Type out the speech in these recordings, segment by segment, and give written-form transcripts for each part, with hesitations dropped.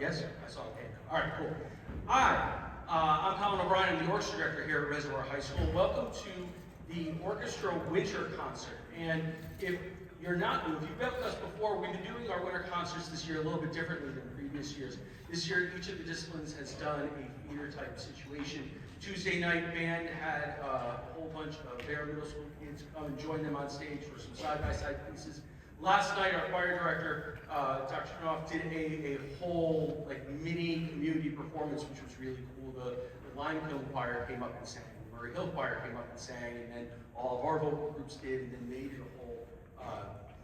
Yes, I saw the hand. All right, cool. Hi, I'm Colin O'Brien. I'm the orchestra director here at Reservoir High School. Welcome to the Orchestra Winter Concert. And if you're not new, if you've been with us before, we've been doing our winter concerts this year a little bit differently than previous years. This year, each of the disciplines has done a theater type situation. Tuesday night, band had a whole bunch of their middle school kids come and join them on stage for some side-by-side pieces. Last night, our choir director, Dr. Knopf, did a whole mini community performance, which was really cool. The Limekiln Choir came up and sang, the Murray Hill Choir came up and sang, and then all of our vocal groups did, and then they did a whole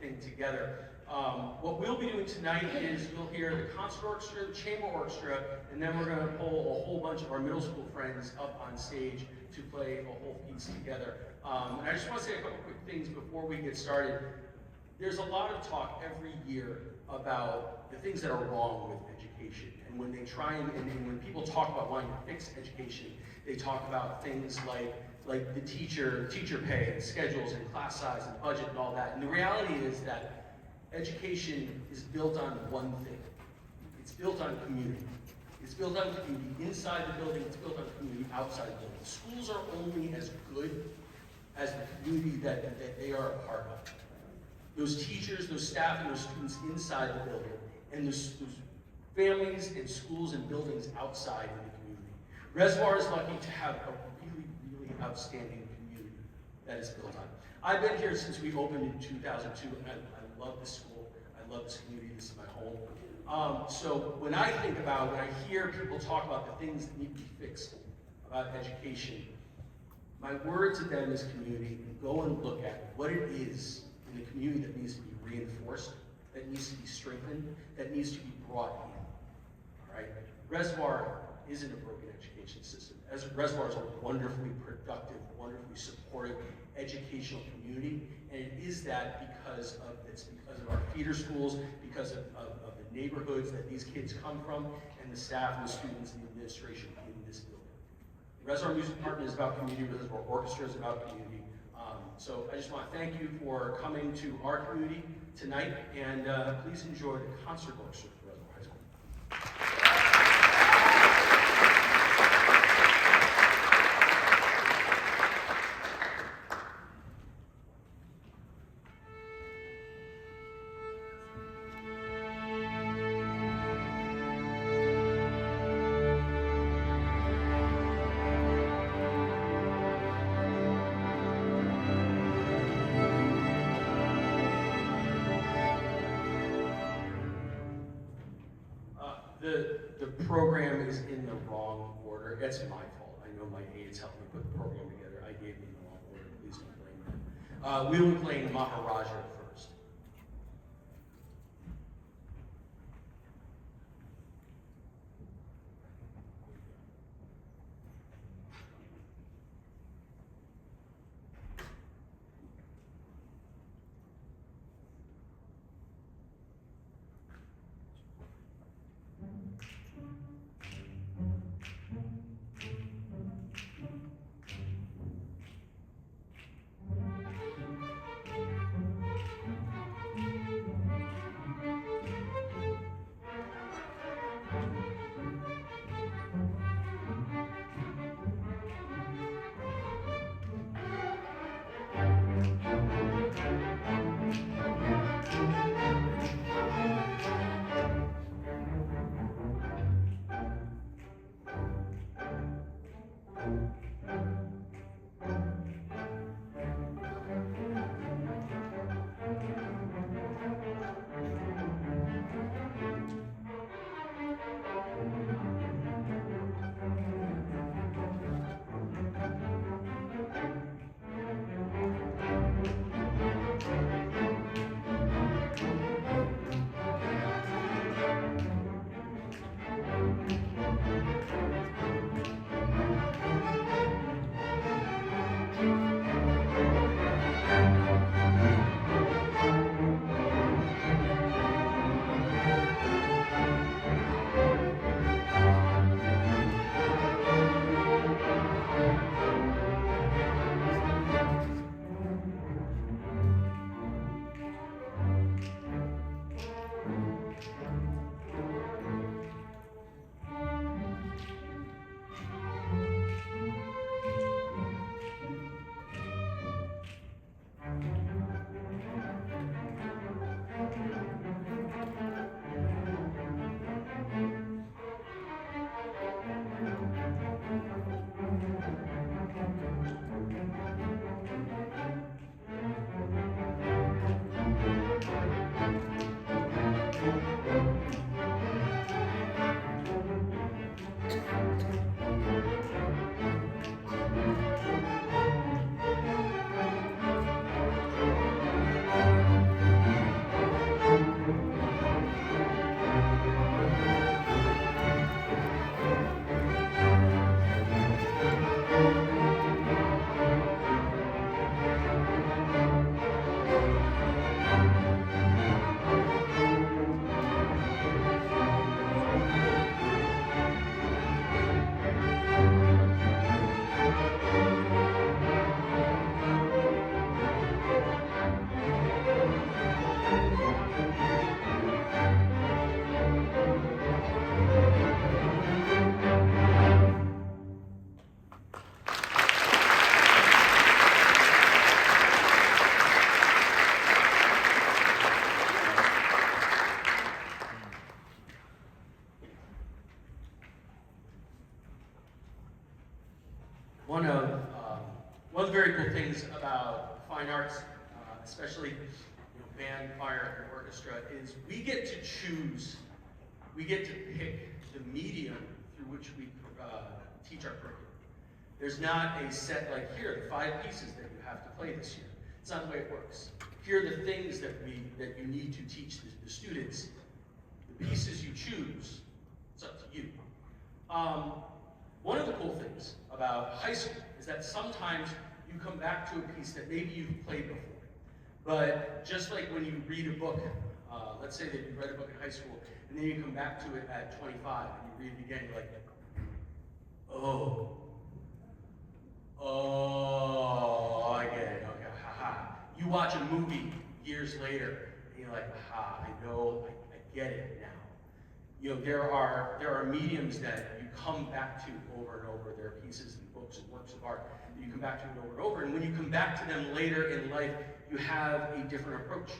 thing together. What we'll be doing tonight is you'll hear the concert orchestra, the chamber orchestra, and then we're going to pull a whole bunch of our middle school friends up on stage to play a whole piece together. And I just want to say a couple quick things before we get started. There's a lot of talk every year about the things that are wrong with education. And when they try and when people talk about wanting to fix education, they talk about things like the teacher pay and schedules and class size and budget and all that. And the reality is that education is built on one thing. It's built on community. It's built on community inside the building. It's built on community outside the building. Schools are only as good as the community that they are a part of. Those teachers, those staff, and those students inside the building, and those families and schools and buildings outside in the community. Reservoir is lucky to have a really, really outstanding community that is built on. I've been here since we opened in 2002, and I love this school. I love this community. This is my home. So when I hear people talk about the things that need to be fixed about education, my word to them is community, and go and look at what it is in the community that needs to be reinforced, that needs to be strengthened, that needs to be brought in. All right? Reservoir isn't a broken education system. Reservoir is a wonderfully productive, wonderfully supportive educational community, and it is that because of our feeder schools, because of the neighborhoods that these kids come from, and the staff and the students and the administration in this building. The Reservoir Music Department is about community. Reservoir Orchestra is about community. So I just want to thank you for coming to our community tonight, and please enjoy the concert orchestra for Reservoir High School. The program is in the wrong order. It's my fault. I know my aides helped me put the program together. I gave them the wrong order. Please don't blame them. We will be playing Maharaja first. fine arts, especially band, choir, and orchestra, is we get to choose, we get to pick the medium through which we teach our curriculum. There's not a set like, here are the 5 pieces that you have to play this year. It's not the way it works. Here are the things that you need to teach the students. The pieces you choose, it's up to you. One of the cool things about high school is that sometimes you come back to a piece that maybe you've played before. But just like when you read a book, let's say that you read a book in high school, and then you come back to it at 25, and you read it again, you're like, oh, I get it, okay, haha. You watch a movie years later, and you're like, aha, I know, I get it now. There are mediums that you come back to over and over. There are pieces and books and works of art that you come back to over and over. And when you come back to them later in life, you have a different approach.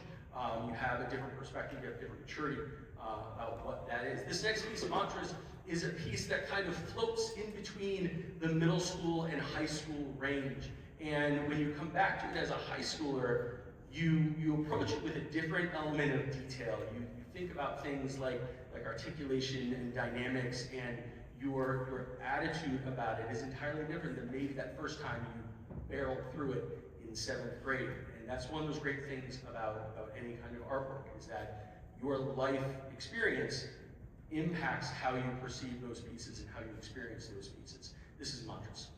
You have a different perspective, you have different maturity about what that is. This next piece of mantras is a piece that kind of floats in between the middle school and high school range. And when you come back to it as a high schooler, you approach it with a different element of detail. You think about things like articulation and dynamics, and your attitude about it is entirely different than maybe that first time you barreled through it in 7th grade. And that's one of those great things about any kind of artwork, is that your life experience impacts how you perceive those pieces and how you experience those pieces. This is mantras.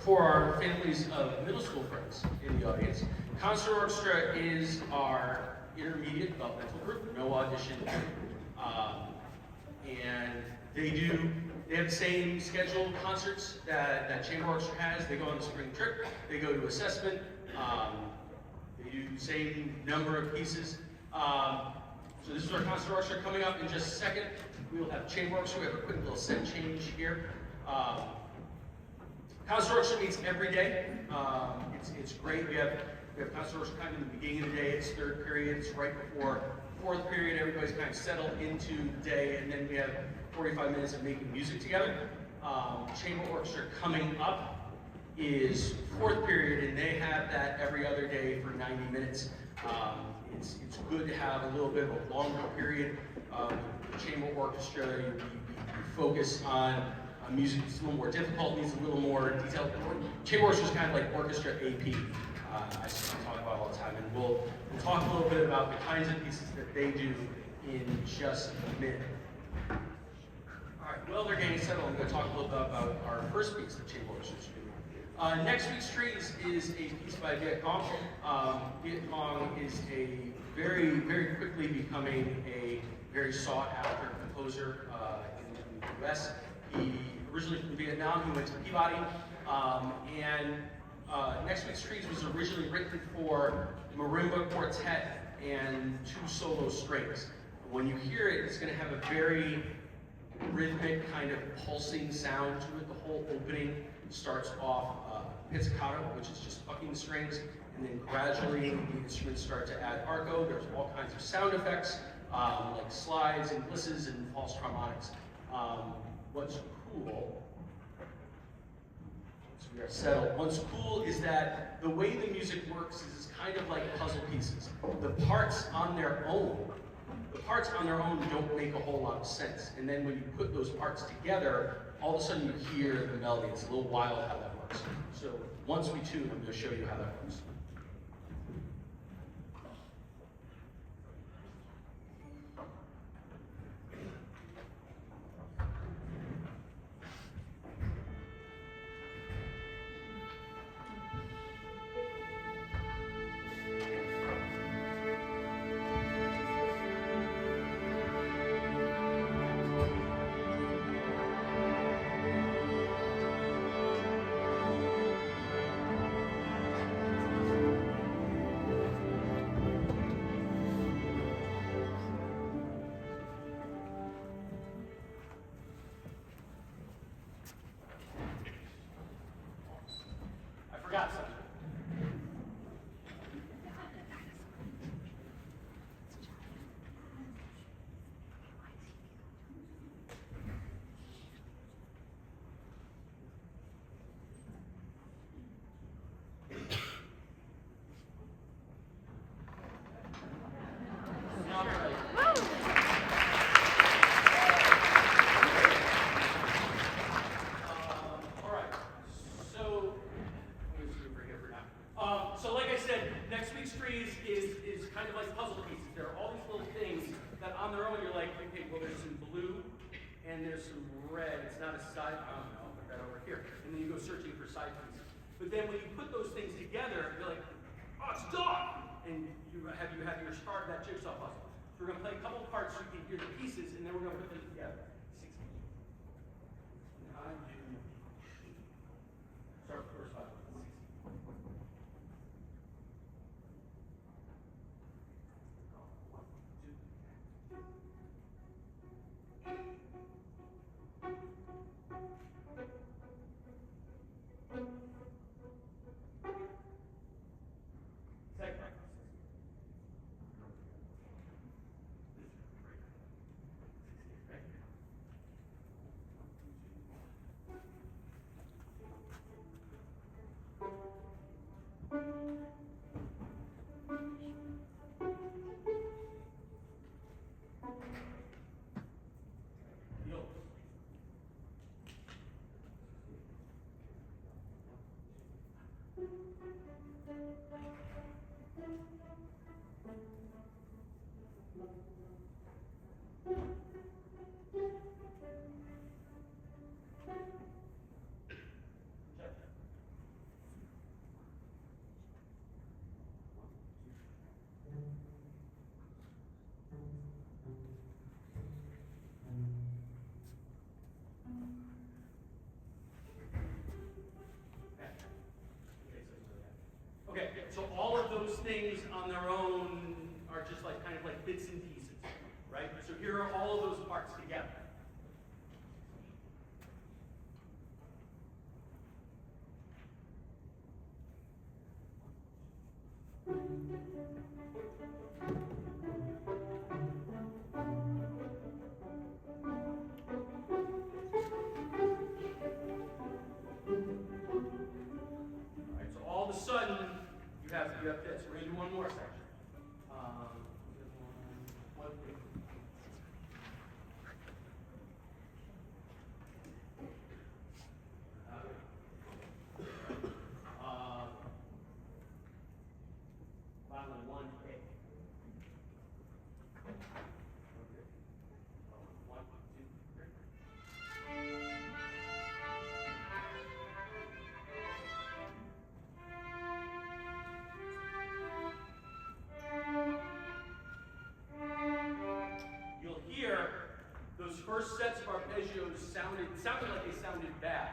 For our families of middle school friends in the audience, Concert Orchestra is our intermediate developmental group, no audition. And they have the same scheduled concerts that Chamber Orchestra has. They go on the spring trip, they go to assessment, they do the same number of pieces. So this is our Concert Orchestra coming up in just a second. We will have Chamber Orchestra. We have a quick little set change here. Concert Orchestra meets every day. It's great. We have Concert Orchestra kind of in the beginning of the day. It's third period. It's right before fourth period. Everybody's kind of settled into the day, and then we have 45 minutes of making music together. Chamber Orchestra coming up is fourth period, and they have that every other day for 90 minutes. It's good to have a little bit of a longer period. The Chamber Orchestra, you focus on music that's a little more difficult, needs a little more detail. Chamber Orchestra is kind of like orchestra AP. I talk about all the time, and we'll talk a little bit about the kinds of pieces that they do in just a minute. All right, well, they're getting settled. I'm going to talk a little bit about our first piece that Chamber Orchestra is doing. Next week's trees is a piece by Viet Cuong. Viet Cuong is a very, very quickly becoming a very sought-after composer in the U.S. He originally from Vietnam, he went to Peabody, and Next Week's Trees was originally written for marimba quartet and 2 solo strings. When you hear it, it's going to have a very rhythmic kind of pulsing sound to it. The whole opening starts off pizzicato, which is just plucking the strings, and then gradually the instruments start to add arco. There's all kinds of sound effects, like slides and glisses and false harmonics. What's cool, so we are settled. What's cool is that the way the music works is it's kind of like puzzle pieces. The parts on their own don't make a whole lot of sense. And then when you put those parts together, all of a sudden you hear the melody. It's a little wild how that works. So once we tune, I'm going to show you how that works. Forgot something. So like I said, Next Week's Trees is kind of like puzzle pieces. There are all these little things that on their own you're like, okay, well there's some blue and there's some red. It's not a side, I don't know, I'll put that over here. And then you go searching for side pieces. But then when you put those things together, you're like, oh, it's a dog! And you have your start of that jigsaw puzzle. So we're going to play a couple of parts so you can hear the pieces, and then we're going to put them together. 16. 9, 2, start with the first 5. things on their own are just like kind of like bits and pieces, right? So here are all of those parts together. All of a sudden, you have this. We're going to do one more section. One thing. Violin 1A. One, two, three. Those first sets of arpeggios sounded like they sounded bad.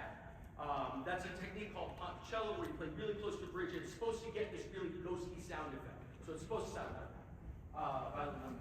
That's a technique called ponticello, where you play really close to the bridge. It's supposed to get this really ghosty sound effect. So it's supposed to sound like that. Violin 1B.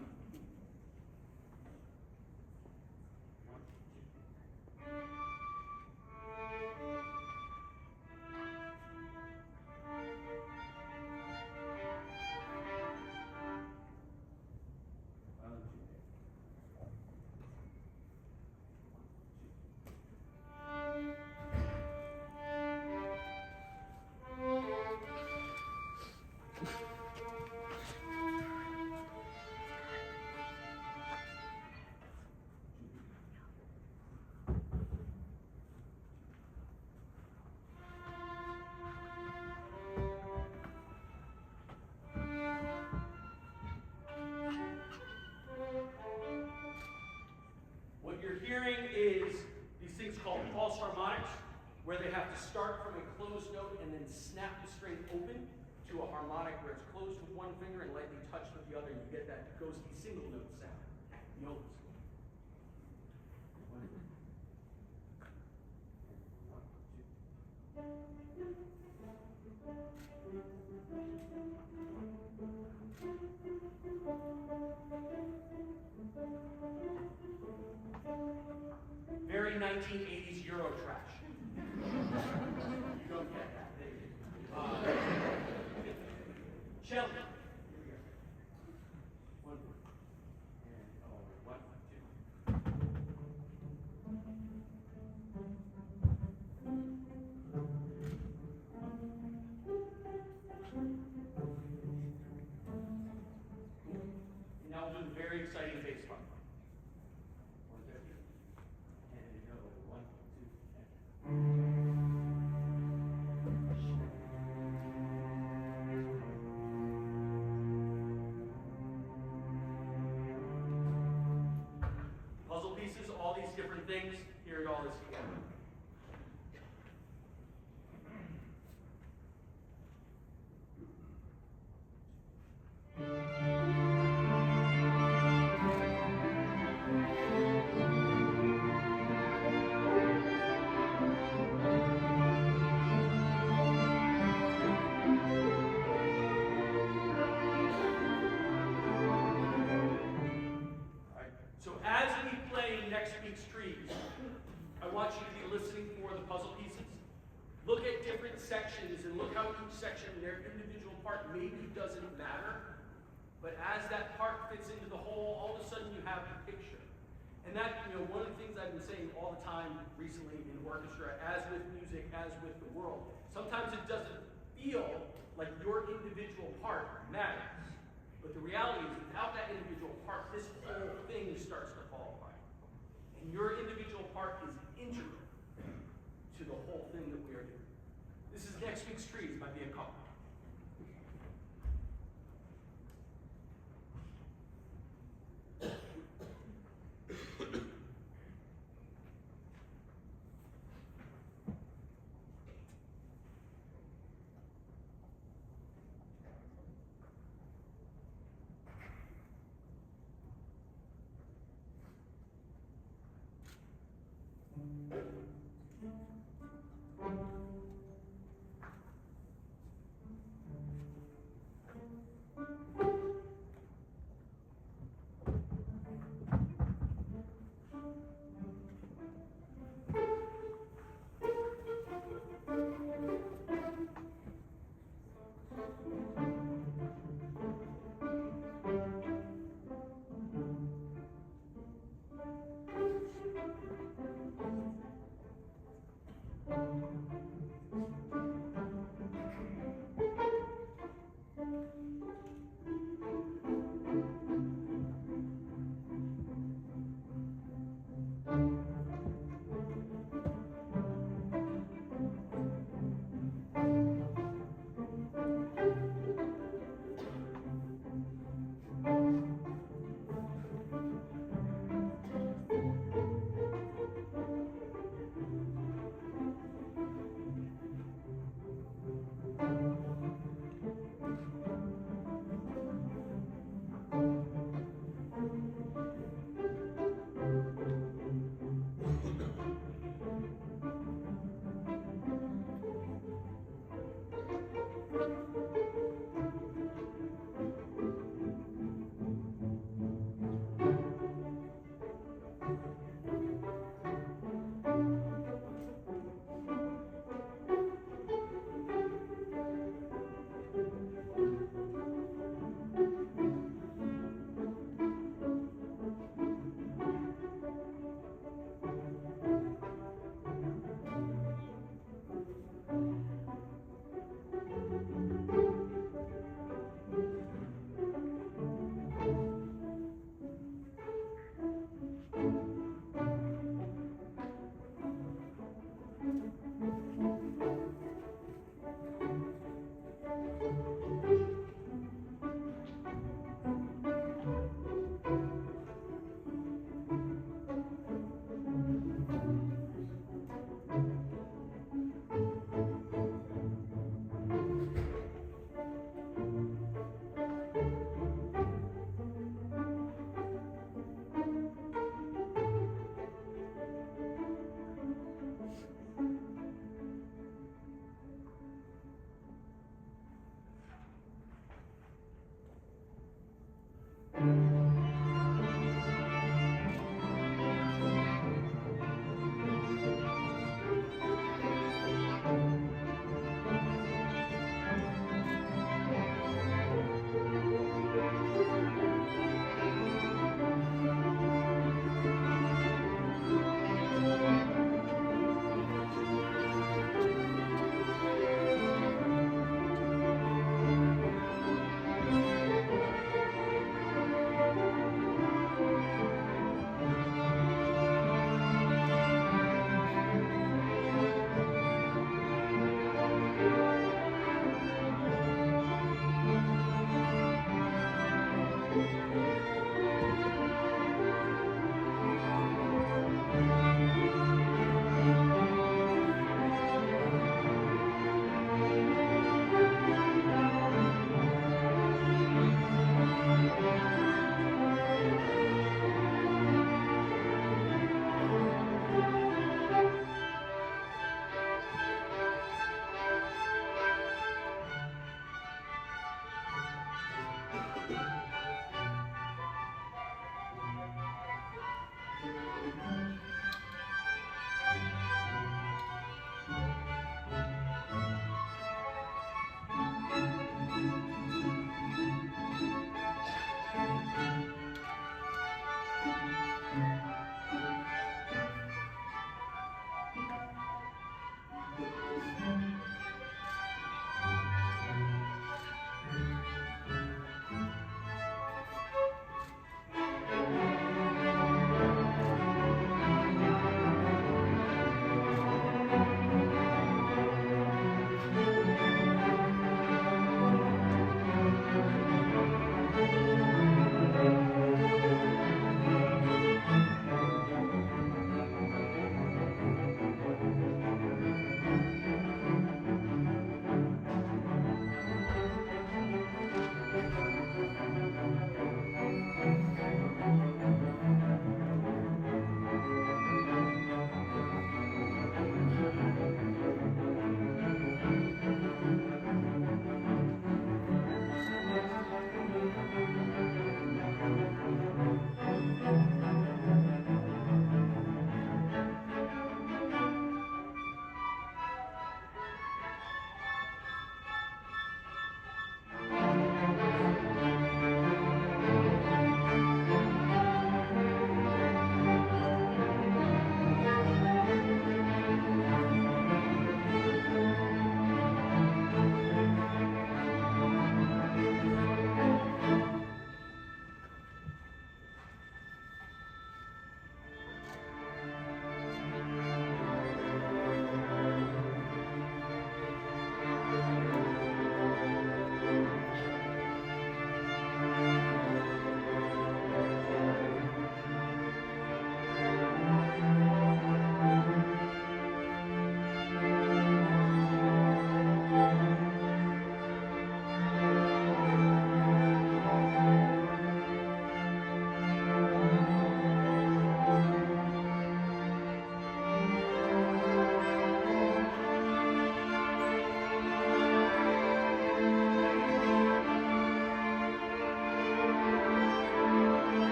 Hearing is these things called false harmonics, where they have to start from a closed note and then snap the string open to a harmonic where it's closed with one finger and lightly touched with the other, and you get that ghosty single note sound. The old school. Very 1980s Euro trash. You don't get that. Cello. Here we go. One, and one, two. And now we'll do the very exciting bass part. Puzzle pieces, all these different things, here it all is together. So as we play Next Week's Trees, I want you to be listening for the puzzle pieces. Look at different sections and look how each section, their individual part, maybe doesn't matter. But as that part fits into the whole, all of a sudden you have the picture. And that, one of the things I've been saying all the time recently in orchestra, as with music, as with the world, sometimes it doesn't feel like your individual part matters. But the reality is, without that individual part, this whole thing starts to fall apart. And your individual part is integral to the whole thing that we are doing. This is Next Week's Trees by Viet.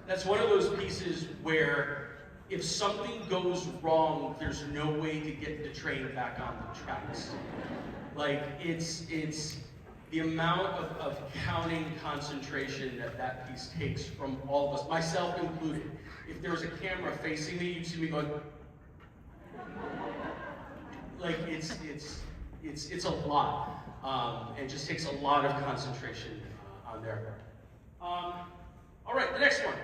that's one of those pieces where if something goes wrong, there's no way to get the train back on the tracks. Like, it's the amount of counting concentration that piece takes from all of us, myself included. If there was a camera facing me, you'd see me going, like, it's a lot. And it just takes a lot of concentration on their part. All right, the next one.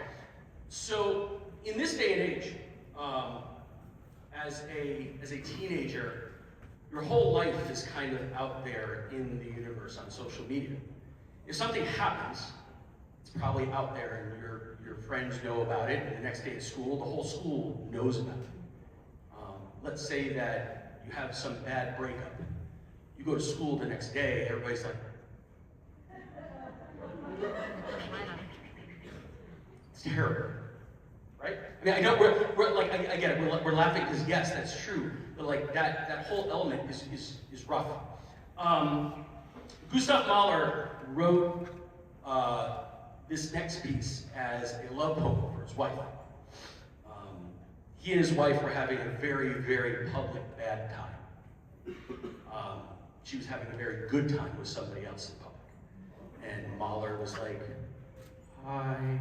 So, in this day and age, as a teenager, your whole life is kind of out there in the universe on social media. If something happens, it's probably out there and your friends know about it, and the next day at school, the whole school knows about it. Let's say that you have some bad breakup. You go to school the next day, everybody's like, it's terrible, right? I mean, I know we're like, I get it, we're laughing because yes, that's true, but like that whole element is rough. Gustav Mahler wrote this next piece as a love poem for his wife. He and his wife were having a very, very public bad time. She was having a very good time with somebody else in public. And Mahler was like, hi.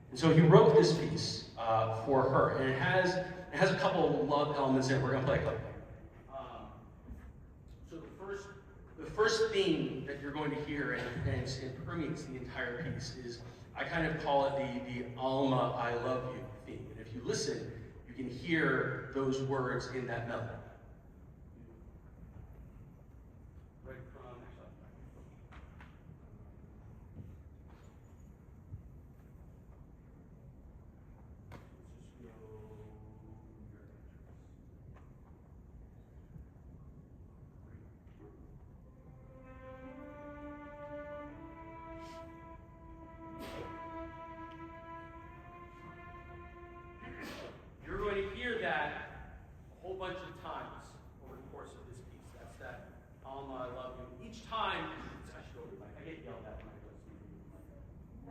And so he wrote this piece for her, and it has a couple of love elements in it. We're gonna play a couple. So the first theme that you're going to hear, and it permeates the entire piece, is, I kind of call it the Alma, I love you theme. And if you listen, you can hear those words in that melody. Right from, you're going to hear that a whole bunch of times over the course of this piece. That's that Alma, I love you. Each time, I get yelled at when I go to sleep.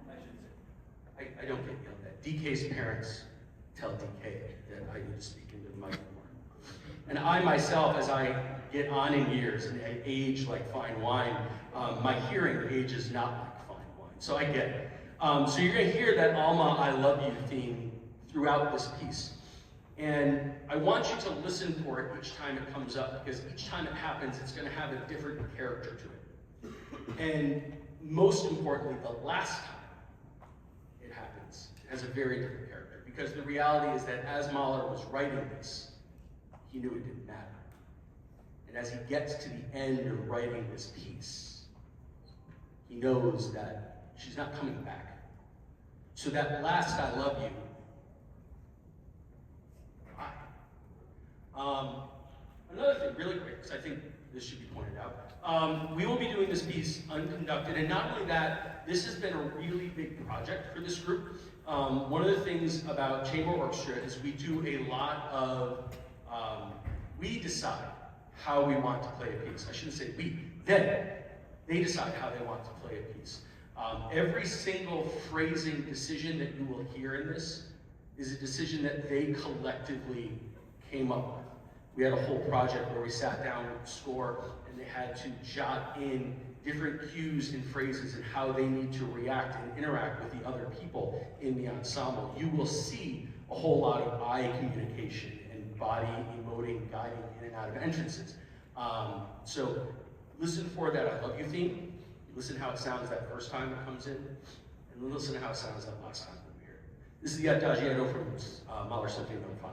I shouldn't say. I don't get yelled at. DK's parents tell DK that I need to speak into the mic more. And I myself, as I get on in years and I age like fine wine, my hearing ages not like fine wine. So I get it. So you're going to hear that Alma, I love you theme throughout this piece. And I want you to listen for it each time it comes up, because each time it happens, it's going to have a different character to it. And most importantly, the last time it happens, it has a very different character. Because the reality is that as Mahler was writing this, he knew it didn't matter. And as he gets to the end of writing this piece, he knows that she's not coming back. So that last I love you, another thing, really quick, because I think this should be pointed out. We will be doing this piece unconducted, and not only that, this has been a really big project for this group. One of the things about chamber orchestra is we do a lot of, we decide how we want to play a piece. I shouldn't say we, they decide how they want to play a piece. Every single phrasing decision that you will hear in this is a decision that they collectively came up with. We had a whole project where we sat down with the score and they had to jot in different cues and phrases and how they need to react and interact with the other people in the ensemble. You will see a whole lot of eye communication and body emoting, guiding in and out of entrances. So listen for that I love you theme. Listen how it sounds that first time it comes in, and then listen to how it sounds that last time we hear it. This is the Adagietto from Mahler Symphony No. 5.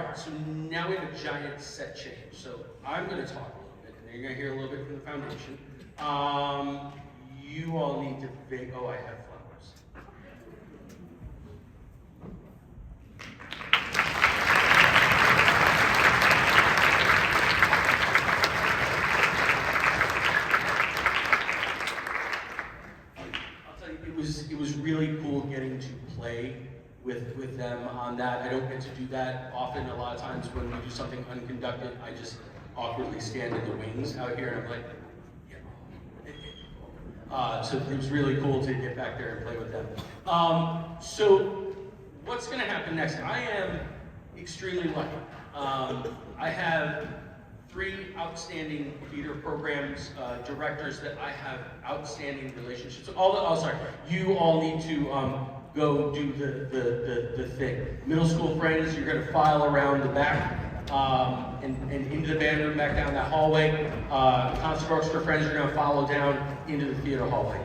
right, so now we have a giant set change. So I'm going to talk a little bit, and then you're going to hear a little bit from the foundation. You all need to oh, I have flowers. I'll tell you, it was really cool getting to play with them on that. I don't get to do that often. A lot of times when we do something unconducted, I just awkwardly stand in the wings out here, and I'm like, yeah. So it was really cool to get back there and play with them. So what's going to happen next? I am extremely lucky. I have 3 outstanding theater programs, directors that I have outstanding relationships with. You all need to go do the thing. Middle school friends, you're going to file around the back and into the band room, back down that hallway. Concert orchestra friends, you're going to follow down into the theater hallway.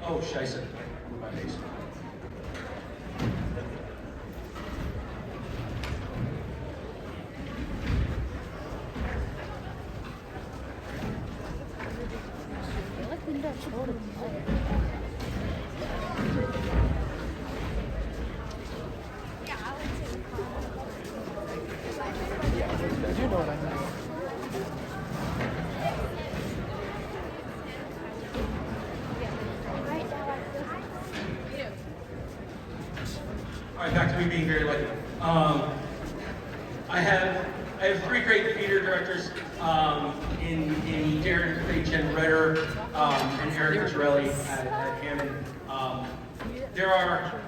Oh, scheisse. Move my face. All right, back to me being very lucky. I have 3 great theater directors in Darren Craig Jen Redder and Eric Ricciarelli at Hammond. There are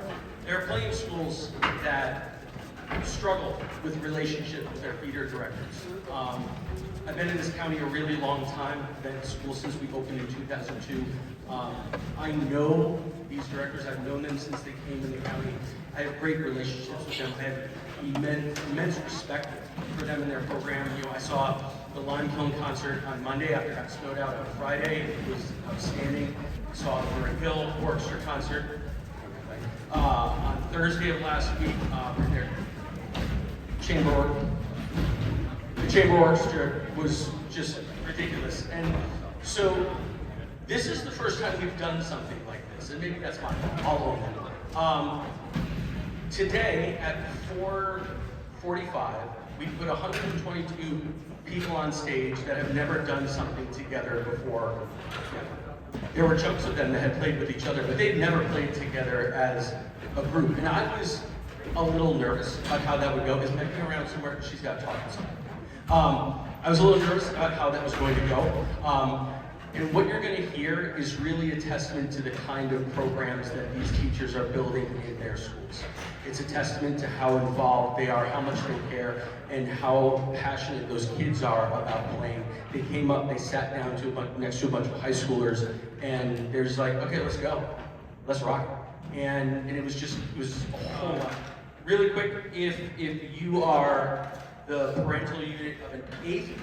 plenty of schools that struggle with relationships with their theater directors. I've been in this county a really long time. I've been at school since we opened in 2002. I know these directors. I've known them since they came in the county. I have great relationships with them. I have immense respect for them and their program. You know, I saw the Lime Kiln concert on Monday after it got snowed out on Friday. It was outstanding. I saw the Murray Hill Orchestra concert on Thursday of last week. The Chamber Orchestra was just ridiculous. And so this is the first time we've done something like this, and maybe that's my fault. I'll own it. Today at 4:45, we put 122 people on stage that have never done something together before. There were chunks of them that had played with each other, but they'd never played together as a group. And I was a little nervous about how that would go, because Meg's around somewhere, she's got to talk to someone. I was a little nervous about how that was going to go. And what you're going to hear is really a testament to the kind of programs that these teachers are building in their schools. It's a testament to how involved they are, how much they care, and how passionate those kids are about playing. They came up, they sat down next to a bunch of high schoolers, and they're just like, okay, let's go. Let's rock it. And it was a whole lot. Really quick, if you are the parental unit of an 8th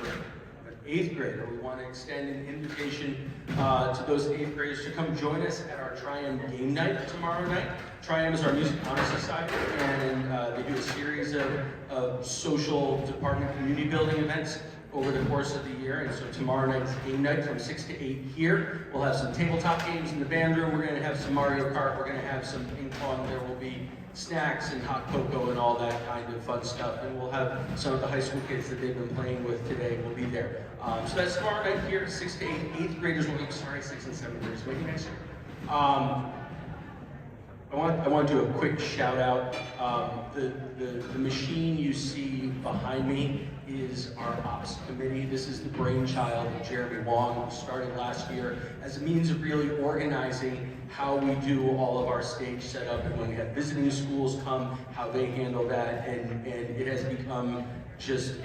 grader, we want to extend an invitation to those 8th graders to come join us at our Tri-M game night tomorrow night. Tri-M is our music honor society, and they do a series of social department community building events over the course of the year. And so tomorrow night's game night from 6 to 8 here. We'll have some tabletop games in the band room. We're going to have some Mario Kart. We're going to have some ping pong. There will be snacks and hot cocoa and all that kind of fun stuff. And we'll have some of the high school kids that they've been playing with today will be there. So that's tomorrow night here, 6 to 8. 8th graders will be, 6 and 7th graders, maybe next year. I want to do a quick shout out. The machine you see behind me is our ops committee. This is the brainchild of Jeremy Wong, who started last year as a means of really organizing how we do all of our stage setup, and when we have visiting schools come, how they handle that, and it has become just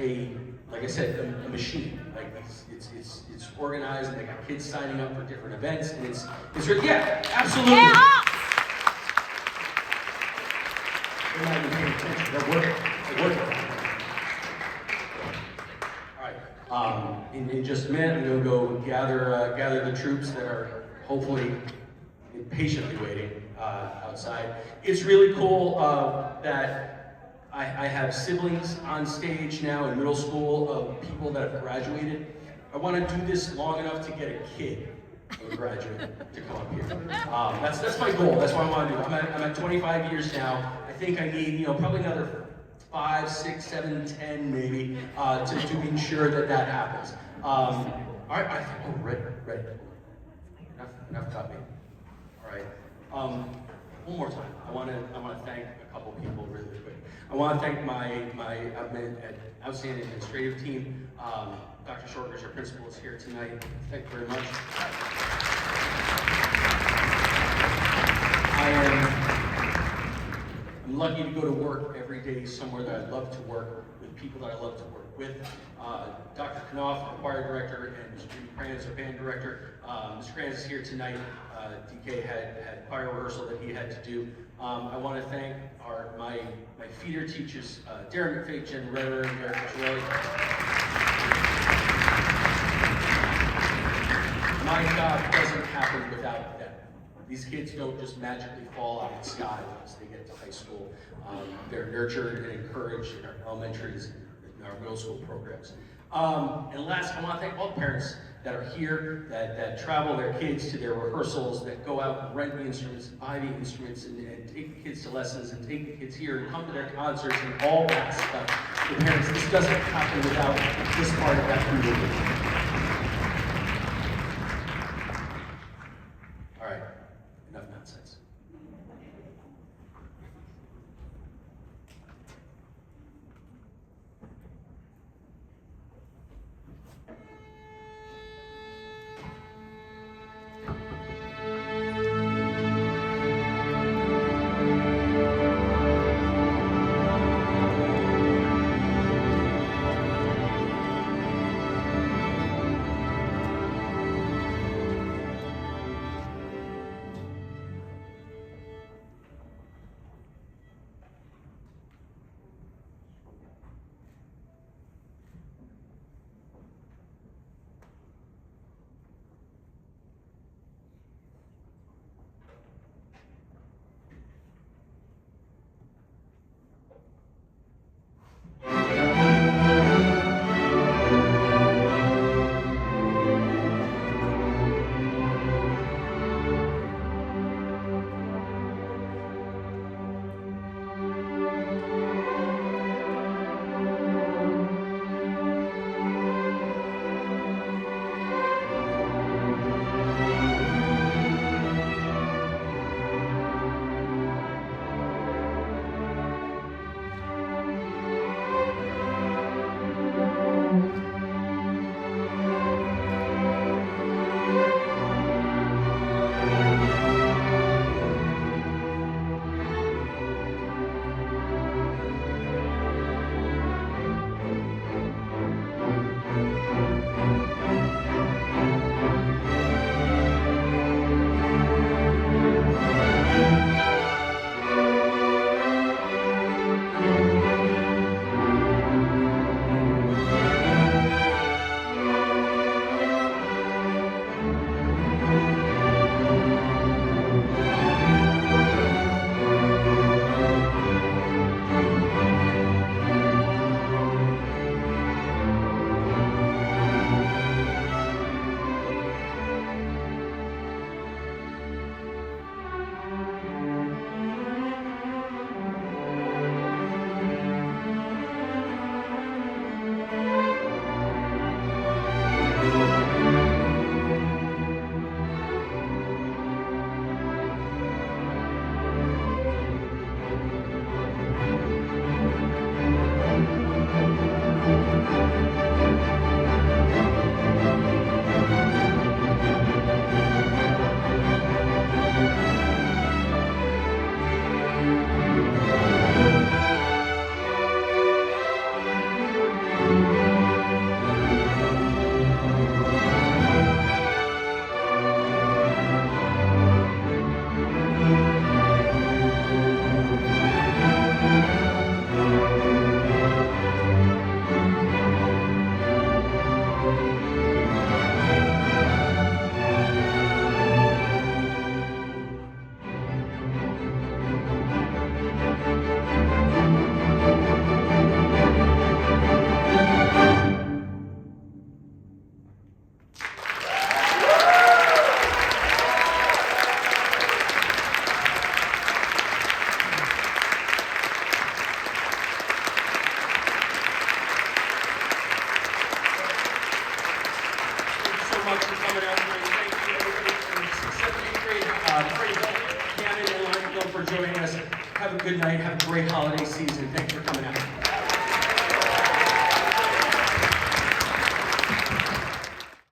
like I said, a machine. Like it's organized, and they got kids signing up for different events, and it's really, yeah, absolutely. Yeah. They're not even paying attention. They're working. All right. In just a minute, I'm going to go gather the troops that are hopefully patiently waiting outside. It's really cool that I have siblings on stage now in middle school of people that have graduated. I want to do this long enough to get a kid of a graduate to come up here. That's my goal. That's what I want to do. I'm at 25 years now. I think I need, probably another 5, 6, 7, 10 maybe to ensure that happens. All right. Ready. Enough got me. All right. One more time. I want to thank a couple people really quick. I want to thank my outstanding administrative team. Dr. Shorters, our principal, is here tonight. Thank you very much. I'm lucky to go to work every day somewhere that I love to work with people that I love to work with. Dr. Knopf, our choir director, and Mr. Judy Kranz, our band director. Mr. Kranz is here tonight. DK had choir rehearsal that he had to do. I want to thank my feeder teachers, Darren McFate, Jen Redder, and Derek Chile. My job doesn't happen without them. These kids don't just magically fall out of the sky once they get to high school. They're nurtured and encouraged in our elementaries and our middle school programs. And last, I want to thank all the parents that are here, that travel their kids to their rehearsals, that go out and rent the instruments, and buy the instruments, and take the kids to lessons, and take the kids here, and come to their concerts, and all that stuff. The parents, this doesn't happen without this part of that community. All right, enough nonsense. for joining us. Have a good night. Have a great holiday season. Thanks for coming out.